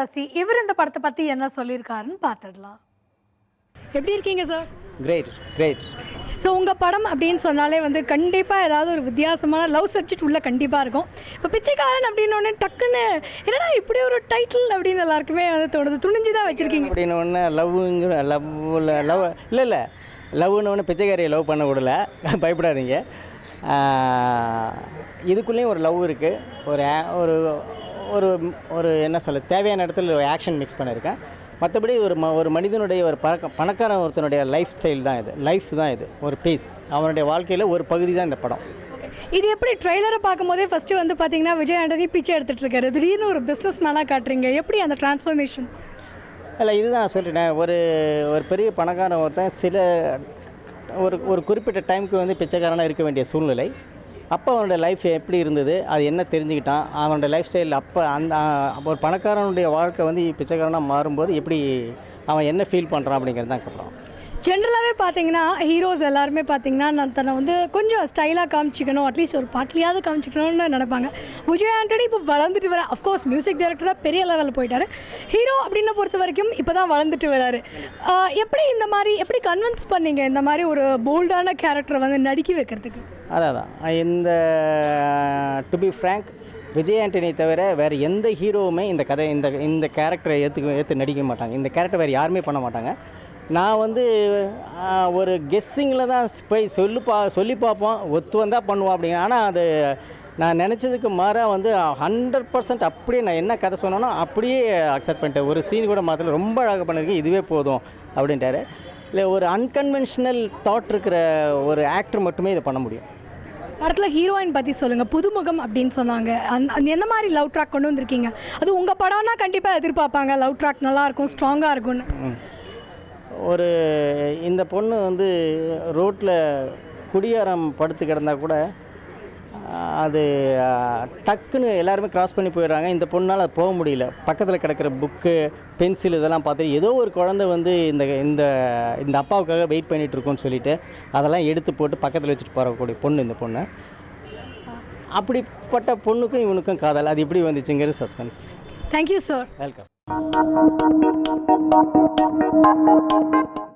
சசி. இவர் இந்த படத்தை பத்தி என்ன சொல்லியிருக்காருன்னு பார்த்துடலாம். எப்படி இருக்கீங்க சார்? கிரேட். ஸோ உங்கள் படம் அப்படின்னு சொன்னாலே வந்து கண்டிப்பாக ஏதாவது ஒரு வித்தியாசமான லவ் சப்ஜெக்ட் உள்ள கண்டிப்பாக இருக்கும். இப்போ பிச்சைக்காரன் அப்படின்னோடனே டக்குன்னு என்னடா இப்படி ஒரு டைட்டில் அப்படின்னு எல்லாருக்குமே வந்து தோணுது. துணிஞ்சு தான் வச்சுருக்கீங்க அப்படின்னு ஒன்று இல்லை லவ்னு ஒன்று பிச்சைக்காரியை லவ் பண்ண விடல, பயப்படாதீங்க. இதுக்குள்ளேயும் ஒரு லவ் இருக்குது. ஒரு ஒரு ஒரு என்ன சொல்ல, தேவையான இடத்துல ஒரு ஆக்ஷன் மிக்ஸ் பண்ணியிருக்கேன். மற்றபடி ஒரு மனிதனுடைய ஒரு பணக்காரன் ஒருத்தனுடைய லைஃப் ஸ்டைல் தான் இது, லைஃப் தான் இது, ஒரு பீஸ், அவனுடைய வாழ்க்கையில் ஒரு பகுதி தான் இந்த படம். இது எப்படி ட்ரெய்லரை பார்க்கும்போதே ஃபஸ்ட்டு வந்து பார்த்தீங்கன்னா விஜய் ஆண்டனி பிச்சை எடுத்துகிட்டு இருக்காரு, திடீர்னு ஒரு பிஸ்னஸ் மேனாக காட்டுறீங்க, எப்படி அந்த டிரான்ஸ்ஃபர்மேஷன்? இல்லை, இதுதான் நான் சொல்லிட்டேன். ஒரு பெரிய பணக்காரன் ஒருத்தன் ஒரு குறிப்பிட்ட டைமுக்கு வந்து பிச்சைக்காரனாக இருக்க வேண்டிய சூழ்நிலை. அப்போ அவனோட லைஃப் எப்படி இருந்தது, அது என்ன தெரிஞ்சுக்கிட்டான், அவனோட லைஃப் ஸ்டைல் அப்போ ஒரு பணக்காரனுடைய வாழ்க்கை வந்து பிச்சைக்காரனாக மாறும்போது எப்படி அவன் என்ன ஃபீல் பண்ணுறான் அப்படிங்கிறது தான் அப்புறம். ஜென்ரலாகவே பார்த்தீங்கன்னா ஹீரோஸ் எல்லாருமே பார்த்தீங்கன்னா நான் தன்னை வந்து கொஞ்சம் ஸ்டைலாக காமிச்சிக்கணும், அட்லீஸ்ட் ஒரு பாட்டிலையாவது காமிச்சிக்கணும்னு நினைப்பாங்க. விஜய் ஆண்டனி இப்போ வளர்ந்துட்டு வர, அஃப்கோர்ஸ் மியூசிக் டைரக்டராக பெரிய லெவலில் போயிட்டார். ஹீரோ அப்படின்னு பொறுத்த வரைக்கும் இப்போ தான் வளர்ந்துட்டு வராரு. எப்படி கன்வின்ஸ் பண்ணீங்க இந்த மாதிரி ஒரு போல்டான கேரக்டரை வந்து நடிக்க வைக்கிறதுக்கு? அதான் இந்த to be frank, Vijay Antony தவிர வேறு எந்த ஹீரோவுமே இந்த கேரக்டரை ஏற்று நடிக்க மாட்டாங்க. இந்த கேரக்டர் வேறு யாருமே பண்ண மாட்டாங்க. நான் வந்து ஒரு கெஸ்ஸிங்கில் தான் போய் சொல்லி பார்ப்போம், ஒத்து வந்தால் பண்ணுவோம் அப்படிங்க. ஆனால் அது நான் நினச்சதுக்கு மாறாக வந்து 100% அப்படியே நான் என்ன கதை சொன்னோன்னா அப்படியே அக்செப்ட் பண்ணிட்டேன். ஒரு சீன் கூட மாற்றல, ரொம்ப அழகாக பண்ணியிருக்கேன், இதுவே போதும் அப்படின்ட்டாரு. இல்லை, ஒரு அன்கன்வென்ஷனல் தாட் இருக்கிற ஒரு ஆக்டர் மட்டுமே இதை பண்ண முடியும். படத்தில் ஹீரோயின் பற்றி சொல்லுங்கள். புதுமுகம் அப்படின்னு சொன்னாங்க. எந்த மாதிரி லவ் ட்ராக் கொண்டு வந்திருக்கீங்க? அது உங்கள் படம்னா கண்டிப்பாக எதிர்பார்ப்பாங்க, லவ் ட்ராக் நல்லாயிருக்கும், ஸ்ட்ராங்காக இருக்கும்னு. இந்த பொண்ணு வந்து ரோட்டில் குடியாரம் படுத்து கிடந்தால் கூட அது டக்குன்னு எல்லாருமே கிராஸ் பண்ணி போயிடுறாங்க. இந்த பொண்ணால் அது போக முடியல. பக்கத்தில் கிடக்கிற புக்கு, பென்சில் இதெல்லாம் பார்த்துட்டு ஏதோ ஒரு குழந்தை வந்து இந்த அப்பாவுக்காக வெயிட் பண்ணிகிட்ருக்கோன்னு சொல்லிவிட்டு அதெல்லாம் எடுத்து போட்டு பக்கத்தில் வச்சுட்டு போகக்கூடிய பொண்ணு இந்த பொண்ணு. அப்படிப்பட்ட பொண்ணுக்கும் இவனுக்கும் காதல், அது எப்படி வந்துச்சுங்கிறது சஸ்பென்ஸ். Thank you sir. வெல்கம்.